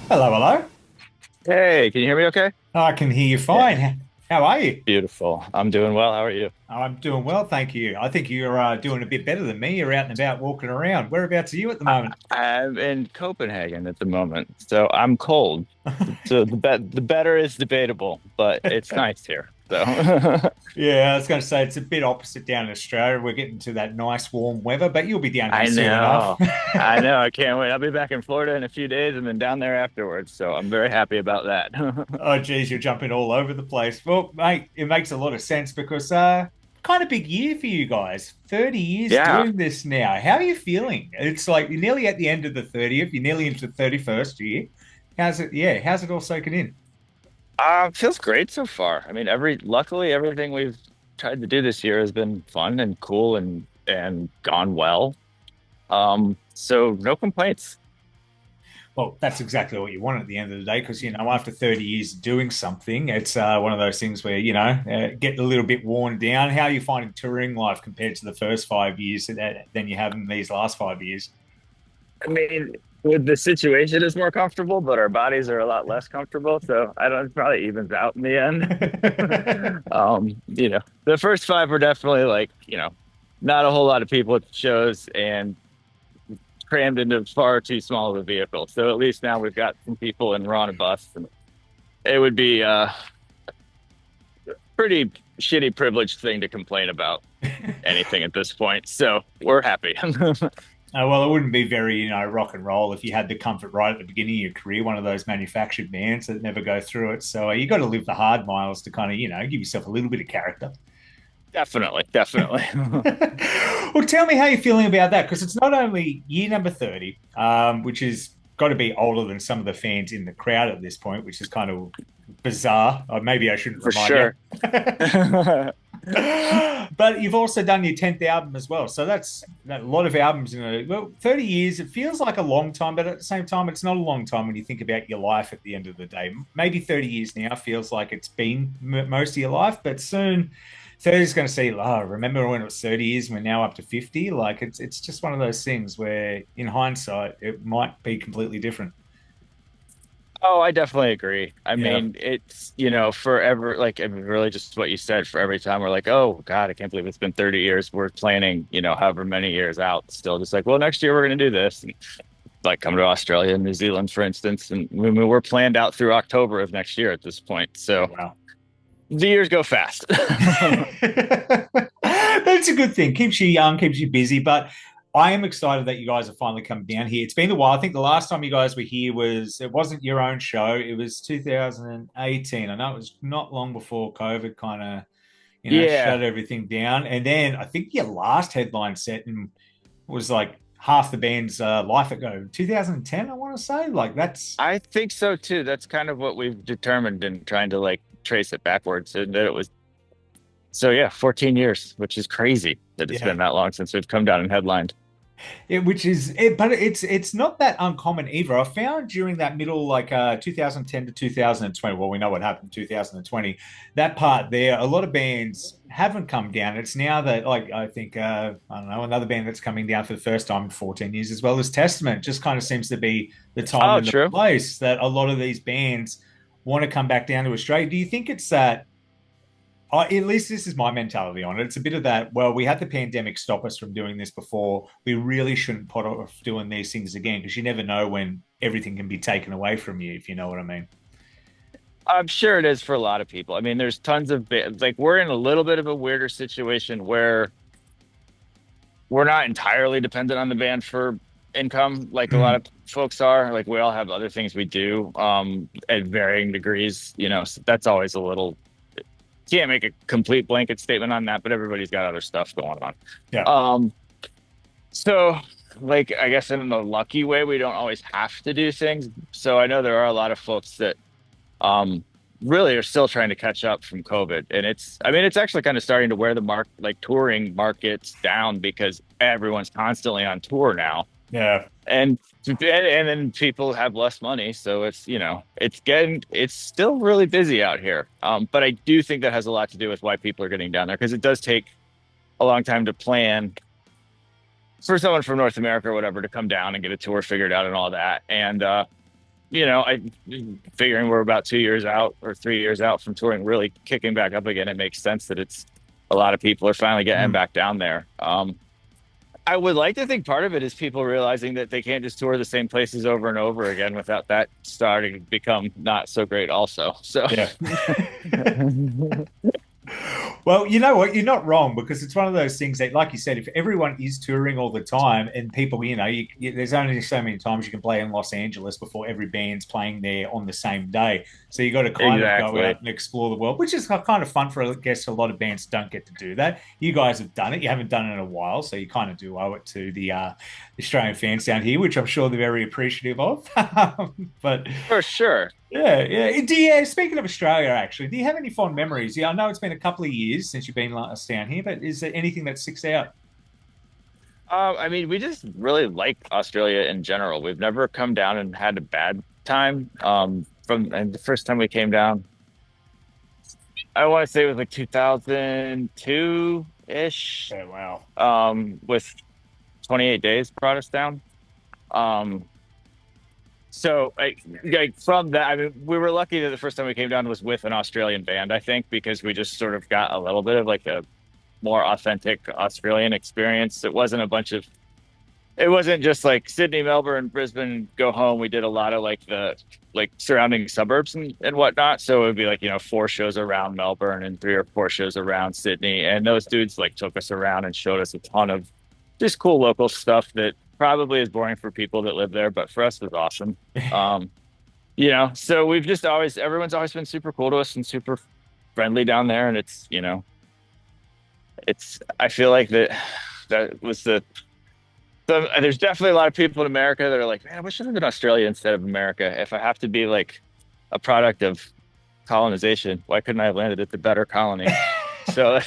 Hello, hello. Hey, can you hear me okay? I can hear you Yeah. fine. How are you? Beautiful. I'm doing well. How are you? I'm doing well, thank you. I think you're doing a bit better than me. You're out and about walking around. Whereabouts are you at the I, moment? I'm in Copenhagen at the moment, so I'm cold. So the better is debatable, but it's nice here. So Yeah, I was going to say it's a bit opposite down in Australia. We're getting to that nice warm weather, but you'll be down here I soon enough. know. I know. I can't wait. I'll be back in Florida in a few days and then down there afterwards. So I'm very happy about that. Oh, geez, you're jumping all over the place. Well, mate, it makes a lot of sense because kind of big year for you guys. 30 years Yeah. doing this now. How are you feeling? It's like you're nearly at the end of the 30th. You're nearly into the 31st year. How's it? Yeah, how's it all soaking in? Feels great so far. I mean, luckily everything we've tried to do this year has been fun and cool and gone well. So no complaints. Well, that's exactly what you want at the end of the day, because after 30 years doing something, it's one of those things where get a little bit worn down. How are you finding touring life compared to the first 5 years than you have in these last 5 years? I mean, with the situation is more comfortable, but our bodies are a lot less comfortable. So I don't, it probably evens out in the end. The first five were definitely like, not a whole lot of people at the shows and crammed into far too small of a vehicle. So at least now we've got some people and we're on a bus and it would be a pretty shitty privileged thing to complain about anything at this point. So we're happy. Well, it wouldn't be very, rock and roll if you had the comfort right at the beginning of your career, one of those manufactured bands that never go through it. So you got to live the hard miles to kind of, give yourself a little bit of character. Definitely, definitely. Well, tell me how you're feeling about that, because it's not only year number 30, which has got to be older than some of the fans in the crowd at this point, which is kind of bizarre. Or maybe I shouldn't For remind you. sure. Yeah, But you've also done your 10th album as well. So that's a lot of albums in well, 30 years. It feels like a long time, but at the same time, it's not a long time when you think about your life at the end of the day. Maybe 30 years now feels like it's been most of your life, but soon 30 is going to say, oh, remember when it was 30 years and we're now up to 50? Like it's just one of those things where in hindsight, it might be completely different. oh, I definitely agree. I Yeah. mean, it's, forever, like, I mean, really just what you said, for every time we're like, oh, God, I can't believe it's been 30 years. We're planning, however many years out, still just like, well, next year we're going to do this. And like come to Australia and New Zealand, for instance. And we're planned out through October of next year at this point. Oh, So wow. the years go fast. That's a good thing. Keeps you young, keeps you busy. But I am excited that you guys have finally come down here. It's been a while. I think the last time you guys were here it wasn't your own show. It was 2018. I know it was not long before COVID kind of, Yeah. shut everything down. And then I think your last headline set was like half the band's life ago, 2010, I want to say. Like that's I think so too. That's kind of what we've determined in trying to like trace it backwards. And that it was so yeah, 14 years, which is crazy that it's been yeah. that long since we've come down and headlined. Which is it, but it's not that uncommon either. I found during that middle, like 2010 to 2020. Well, we know what happened in 2020. That part there, a lot of bands haven't come down. It's now that, like, I think I don't know, another band that's coming down for the first time in 14 years as well as Testament. Just kind of seems to be the time Oh, and the true. place that a lot of these bands want to come back down to Australia. Do you think it's that? At least this is my mentality on it. It's a bit of that. Well, we had the pandemic stop us from doing this before. We really shouldn't put off doing these things again, because you never know when everything can be taken away from you, if you know what I mean. I'm sure it is for a lot of people. I mean, there's tons of like we're in a little bit of a weirder situation where we're not entirely dependent on the band for income like a lot Mm. of folks are. Like we all have other things we do at varying degrees, so that's always a little can't make a complete blanket statement on that, but everybody's got other stuff going on. Yeah. Um so like I guess in the lucky way we don't always have to do things. So I know there are a lot of folks that um really are still trying to catch up from COVID. And I mean, it's actually kind of starting to wear the like touring markets down because everyone's constantly on tour now. Yeah. And then people have less money. So it's still really busy out here. But I do think that has a lot to do with why people are getting down there because it does take a long time to plan for someone from North America or whatever to come down and get a tour figured out and all that. And I figuring we're about 2 years out or 3 years out from touring, really kicking back up again. It makes sense that it's a lot of people are finally getting Mm. back down there. I would like to think part of it is people realizing that they can't just tour the same places over and over again without that starting to become not so great also. So Yeah. Well, you know what? You're not wrong because it's one of those things that, like you said, if everyone is touring all the time and people, there's only so many times you can play in Los Angeles before every band's playing there on the same day. So you got to kind of go out exactly. and explore the world, which is kind of fun for, I guess, a lot of bands don't get to do that. You guys have done it. You haven't done it in a while, so you kind of do owe it to the Australian fans down here, which I'm sure they're very appreciative of. But For sure. yeah, yeah. Speaking of Australia, actually, do you have any fond memories? Yeah, I know it's been a couple of years since you've been last down here, but is there anything that sticks out? I mean, we just really like Australia in general. We've never come down and had a bad time. From and the first time we came down, I want to say it was like 2002-ish. Yeah, wow. With 28 days brought us down. Um, so like from that, I mean, we were lucky that the first time we came down was with an Australian band, I think, because we just sort of got a little bit of like a more authentic Australian experience. It wasn't just like Sydney, Melbourne, Brisbane, go home. We did a lot of like the like surrounding suburbs and whatnot. So it would be like, 4 shows around Melbourne and 3 or 4 shows around Sydney. And those dudes like took us around and showed us a ton of just cool local stuff that probably is boring for people that live there, but for us was awesome. Um, so we've just always everyone's always been super cool to us and super friendly down there. And it's I feel like that was there's definitely a lot of people in America that are like, man, I wish I lived in Australia instead of America. If I have to be like a product of colonization, why couldn't I have landed at the better colony? So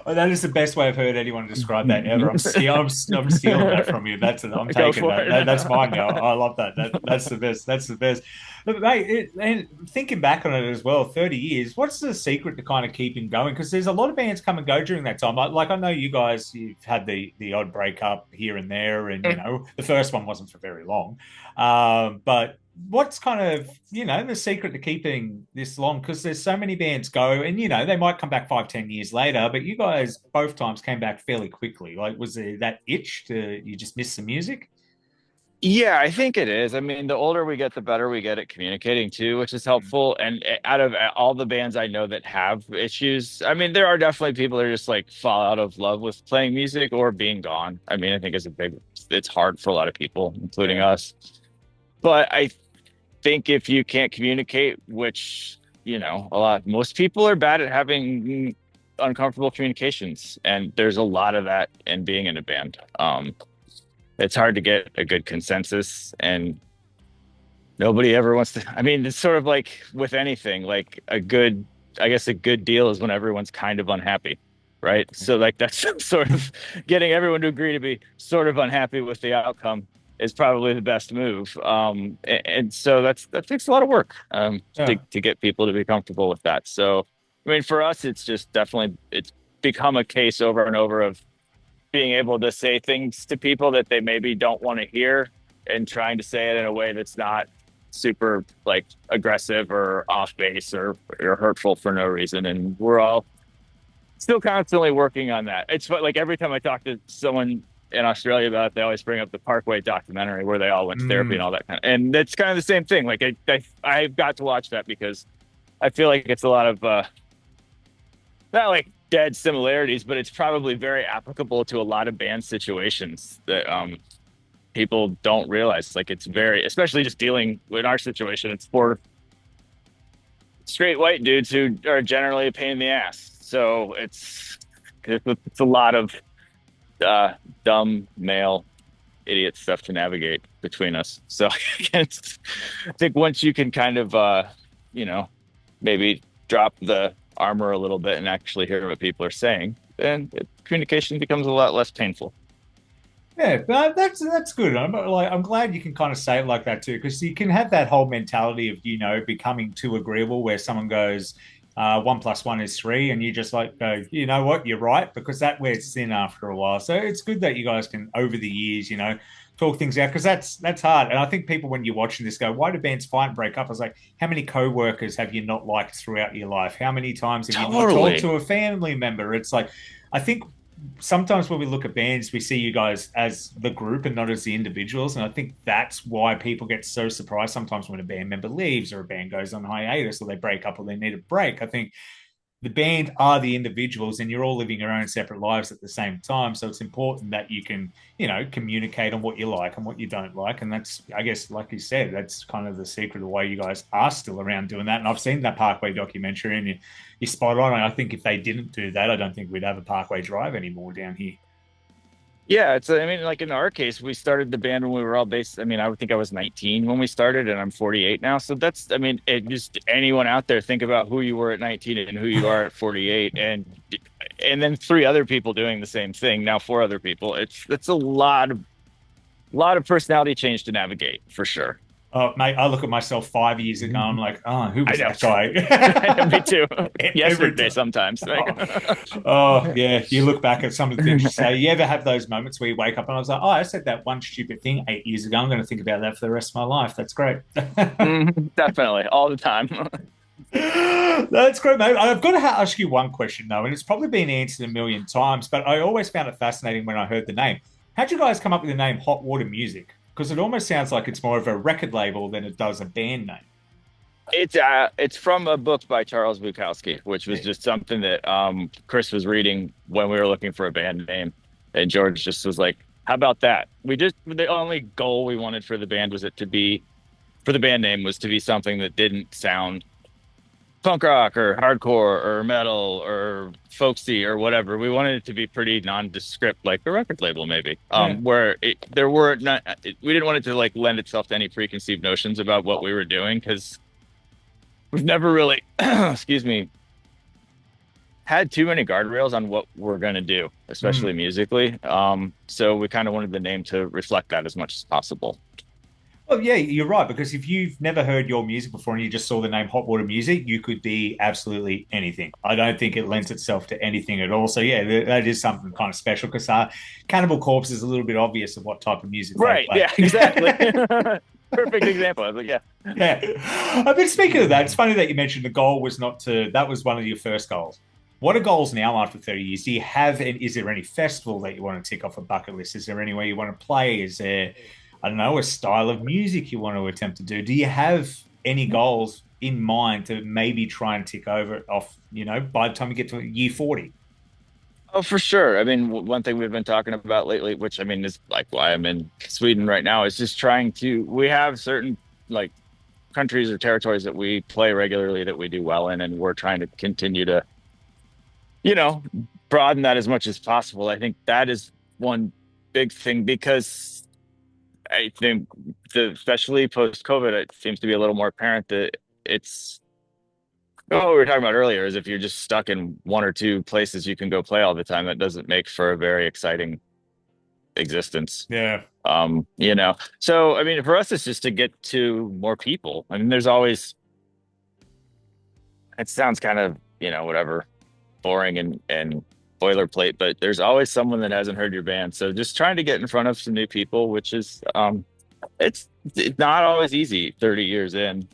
That is the best way I've heard anyone describe that ever. I'm stealing that from you. I'm go taking for that. it. That's mine now. I love that. That's the best. That's the best. But mate, and thinking back on it as well, 30 years. What's the secret to kind of keeping going? Because there's a lot of bands come and go during that time. Like I know you guys, you've had the odd breakup here and there, and the first one wasn't for very long. But what's kind of the secret to keeping this long, because there's so many bands go and they might come back 5-10 years later, but you guys both times came back fairly quickly. Like, was there that itch to you just miss the music? Yeah, I think it is. I mean, the older we get, the better we get at communicating too, which is helpful. And out of all the bands I know that have issues, I mean, there are definitely people that are just like fall out of love with playing music or being gone. I mean, I think it's hard for a lot of people, including Yeah. us. But I think if you can't communicate, which, most people are bad at having uncomfortable communications, and there's a lot of that in being in a band. It's hard to get a good consensus, and nobody ever wants to. I mean, it's sort of like with anything, like I guess a good deal is when everyone's kind of unhappy, right? So like that's sort of getting everyone to agree to be sort of unhappy with the outcome is probably the best move. And so that takes a lot of work Yeah. to get people to be comfortable with that. So I mean, for us, it's just definitely it's become a case over and over of being able to say things to people that they maybe don't want to hear and trying to say it in a way that's not super like aggressive or off base or hurtful for no reason. And we're all still constantly working on that. It's like every time I talk to someone in Australia about it, they always bring up the Parkway documentary where they all went to therapy and Mm. all that and it's kind of the same thing. Like I've got to watch that because I feel like it's a lot of not like dead similarities, but it's probably very applicable to a lot of band situations that people don't realize. Like it's very, especially just dealing with our situation. It's for straight white dudes who are generally a pain in the ass. So it's a lot of dumb male idiot stuff to navigate between us. So I think once you can kind of you know maybe drop the armor a little bit and actually hear what people are saying, then communication becomes a lot less painful. Yeah, but that's good. I'm glad you can kind of say it like that too, because you can have that whole mentality of becoming too agreeable, where someone goes, 1+1 is 3, and you just like go, you know what, you're right, because that wears thin after a while. So it's good that you guys can, over the years, talk things out, because that's hard. And I think people, when you're watching this, go, "Why do bands fight and break up?" I was like, "How many co-workers have you not liked throughout your life? How many times have you not talked Totally. to a family member?" It's like, I think sometimes when we look at bands, we see you guys as the group and not as the individuals. And I think that's why people get so surprised sometimes when a band member leaves or a band goes on hiatus or they break up or they need a break. I think the band are the individuals and you're all living your own separate lives at the same time. So it's important that you can, communicate on what you like and what you don't like. And that's, I guess, like you said, that's kind of the secret of why you guys are still around doing that. And I've seen that Parkway documentary and you're spot on. And I think if they didn't do that, I don't think we'd have a Parkway Drive anymore down here. Yeah, I mean, like in our case, we started the band when we were all based. I mean, I would think I was 19 when we started, and I'm 48 now. So I mean, it just anyone out there, think about who you were at 19 and who you are at 48, and then three other people doing the same thing. Now four other people. It's a lot of personality change to navigate for sure. Oh, mate, I look at myself 5 years ago. I'm like, oh, who I was know. that guy? I know, me too. Every Yesterday, time. sometimes. Like, Oh, oh, yeah. You look back at some of the things you say. You ever have those moments where you wake up and I was like, oh, I said that one stupid thing 8 years ago. I'm going to think about that for the rest of my life. That's great. definitely, all the time. That's great, mate. I've got to ask you one question, though, and it's probably been answered a million times, but I always found it fascinating when I heard the name. How'd you guys come up with the name Hot Water Music? Because it almost sounds like it's more of a record label than it does a band name. It's from a book by Charles Bukowski, which was just something that Chris was reading when we were looking for a band name, and George just was like, "How about that?" The only goal we wanted for the band was it to be for the band name was to be something that didn't sound punk rock or hardcore or metal or folksy or whatever. We wanted it to be pretty nondescript, like a record label, maybe. Yeah. Where there were not, we didn't want it to like lend itself to any preconceived notions about what we were doing because we've never really, excuse me, had too many guardrails on what we're going to do, especially Mm. musically. So we kind of wanted the name to reflect that as much as possible. Well, yeah, you're right. Because if you've never heard your music before and you just saw the name Hot Water Music, you could be absolutely anything. I don't think it lends itself to anything at all. So, yeah, that is something kind of special because Cannibal Corpse is a little bit obvious of what type of music they Right. play. Yeah, exactly. Perfect example. I was like, yeah. Yeah. But speaking of that, it's funny that you mentioned the goal was not to, that was one of your first goals. What are goals now after 30 years? Do you have, and is there any festival that you want to tick off a bucket list? Is there anywhere you want to play? Is there, I don't know, a style of music you want to attempt to do? Do you have any goals in mind to maybe try and tick over off, by the time you get to year 40? Oh, for sure. I mean, one thing we've been talking about lately, which I mean is like why I'm in Sweden right now, is just trying to. We have certain like countries or territories that we play regularly that we do well in, and we're trying to continue to, you know, broaden that as much as possible. I think that is one big thing because I think especially post COVID, it seems to be a little more apparent that it's what we were talking about earlier is if you're just stuck in one or two places you can go play all the time, that doesn't make for a very exciting existence. Yeah. So I mean, for us, it's just to get to more people. I mean, there's always, it sounds kind of, whatever, boring and boilerplate, but there's always someone that hasn't heard your band. So just trying to get in front of some new people, which is, it's not always easy 30 years in.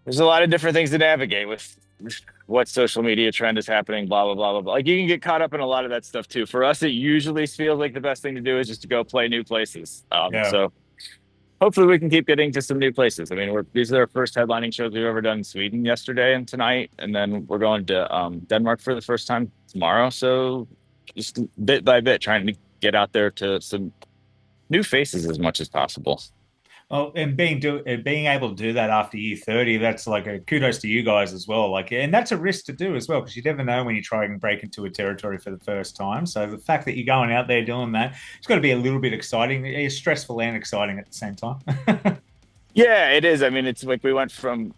There's a lot of different things to navigate with what social media trend is happening, blah, blah, blah, blah, blah. Like you can get caught up in a lot of that stuff too. For us, it usually feels like the best thing to do is just to go play new places. Yeah. So hopefully we can keep getting to some new places. I mean, these are our first headlining shows we've ever done in Sweden yesterday and tonight. And then we're going to Denmark for the first time tomorrow. So just bit by bit, trying to get out there to some new faces as much as possible. Oh, and being able to do that after year 30, that's like a kudos to you guys as well. Like, and that's a risk to do as well, because you never know when you try and break into a territory for the first time. So the fact that you're going out there doing that, it's got to be a little bit exciting. It's stressful and exciting at the same time. Yeah, it is. I mean, it's like we went from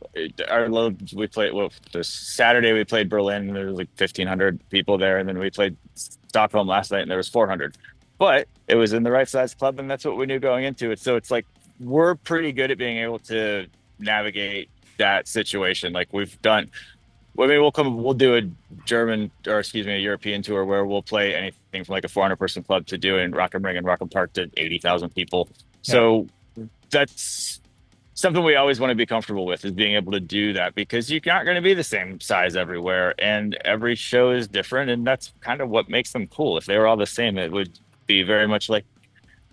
our load. We played this Saturday. We played Berlin. There was like 1,500 people there, and then we played Stockholm last night, and there was 400. But it was in the right size club, and that's what we knew going into it. So it's like we're pretty good at being able to navigate that situation. Like we've done. I mean, we'll do a German, or excuse me, a European tour where we'll play anything from like a 400 person club to doing Rock am Ring and Rock am Park to 80,000 people. Yeah. So that's something we always want to be comfortable with, is being able to do that, because you're not going to be the same size everywhere and every show is different. And that's kind of what makes them cool. If they were all the same, it would be very much like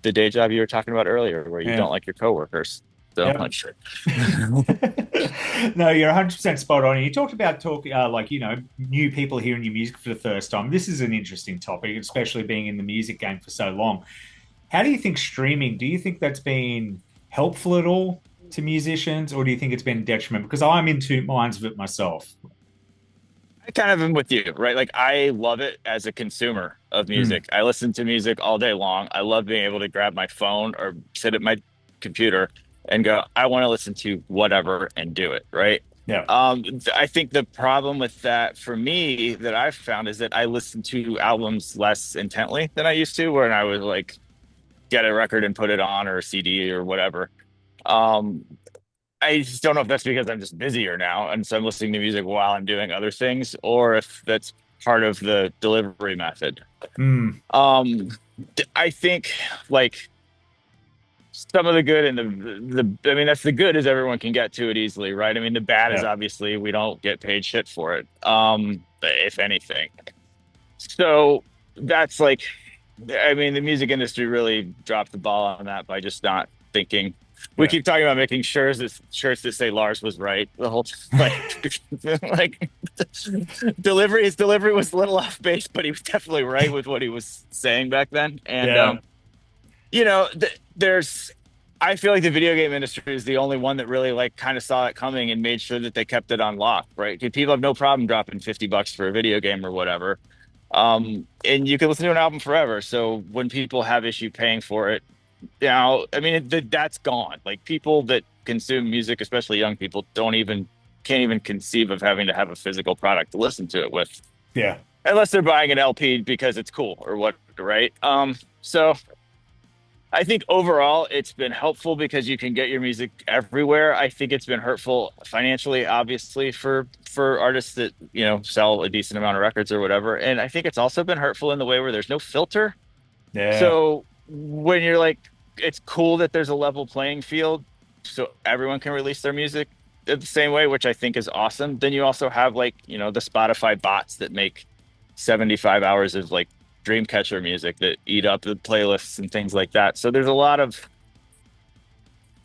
the day job you were talking about earlier, where you Yeah. don't like your coworkers. So Yeah. I'm sure. No, you're 100% spot on. You talked about like, new people hearing your music for the first time. This is an interesting topic, especially being in the music game for so long. How do you think streaming, do you think that's been helpful at all to musicians, or do you think it's been a detriment? Because I'm in two minds of it myself. I kind of am with you, right? Like I love it as a consumer of Mm, music. I listen to music all day long. I love being able to grab my phone or sit at my computer and go, I want to listen to whatever and do it, right? yeah. I think the problem with that for me that I've found is that I listen to albums less intently than I used to, when I would like get a record and put it on, or a CD or whatever. Um, I just don't know if that's because I'm just busier now, and so I'm listening to music while I'm doing other things, or if that's part of the delivery method. Mm, Um, I think like some of the good and I mean, that's the good, is everyone can get to it easily, right? I mean, the bad is yeah. obviously we don't get paid shit for it, if anything. So that's like, I mean, the music industry really dropped the ball on that by just not thinking. We Yeah. keep talking about making shirts that say Lars was right the whole time. Like his delivery was a little off base, but he was definitely right with what he was saying back then. And Yeah. there's, I feel like the video game industry is the only one that really like kind of saw it coming and made sure that they kept it on lock, right? People have no problem dropping $50 for a video game or whatever. And you can listen to an album forever. So when people have issue paying for it, I mean, that's gone. Like people that consume music, especially young people, can't even conceive of having to have a physical product to listen to it with, Yeah. unless they're buying an LP because it's cool or what, right? So I think overall it's been helpful because you can get your music everywhere. I think it's been hurtful financially, obviously, for artists that, sell a decent amount of records or whatever. And I think it's also been hurtful in the way where there's no filter. Yeah. So when you're like, it's cool that there's a level playing field so everyone can release their music the same way, which I think is awesome. Then you also have like, the Spotify bots that make 75 hours of like Dreamcatcher music that eat up the playlists and things like that. So there's a lot of,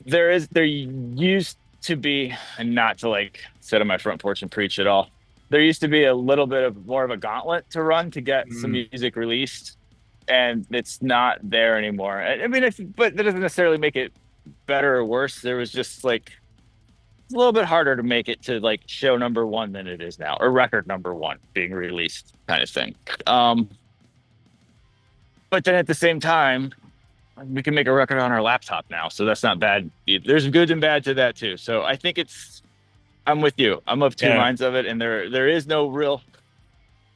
there used to be, and not to like sit on my front porch and preach at all. There used to be a little bit of more of a gauntlet to run to get some Mm, music released, and it's not there anymore. I mean, but that doesn't necessarily make it better or worse. There was just like, it's a little bit harder to make it to like show number one than it is now, or record number one being released kind of thing. Um, but then at the same time, we can make a record on our laptop now, so that's not bad. There's good and bad to that too. So I think I'm with you. I'm of two yeah. minds of it, and there is no real.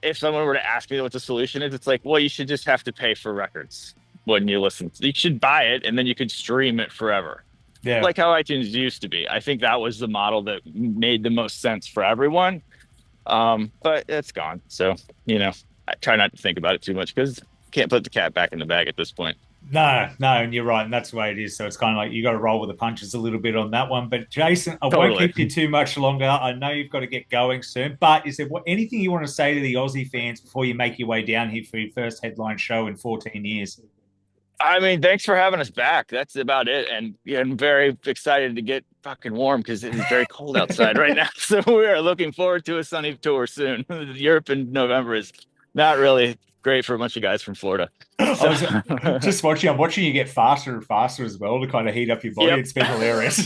If someone were to ask me what the solution is, it's like, well, you should just have to pay for records when you listen. You should buy it, and then you could stream it forever, Yeah. like how iTunes used to be. I think that was the model that made the most sense for everyone. But it's gone. So, I try not to think about it too much because can't put the cat back in the bag at this point. No, no, and you're right, and that's the way it is. So it's kind of like you got to roll with the punches a little bit on that one. But Jason, I won't Totally. keep you too much longer. I know you've got to get going soon. But is there anything you want to say to the Aussie fans before you make your way down here for your first headline show in 14 years? I mean, thanks for having us back. That's about it. And yeah, I'm very excited to get fucking warm because it is very cold outside right now. So we are looking forward to a sunny tour soon. Europe in November is not really great for a bunch of guys from Florida. I So, was just watching. I'm watching you get faster and faster as well to kind of heat up your body. yep. It's been hilarious.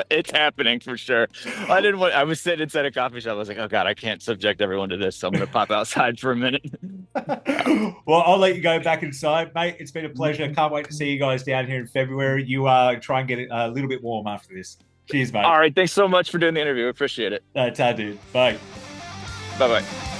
It's happening for sure. I was sitting inside a coffee shop. I was like, oh God, I can't subject everyone to this. So I'm going to pop outside for a minute. Well, I'll let you go back inside, mate. It's been a pleasure. Can't wait to see you guys down here in February. You try and get it a little bit warm after this. Cheers, mate. All right. Thanks so much for doing the interview. Appreciate it. Ta, dude. Bye. Bye bye.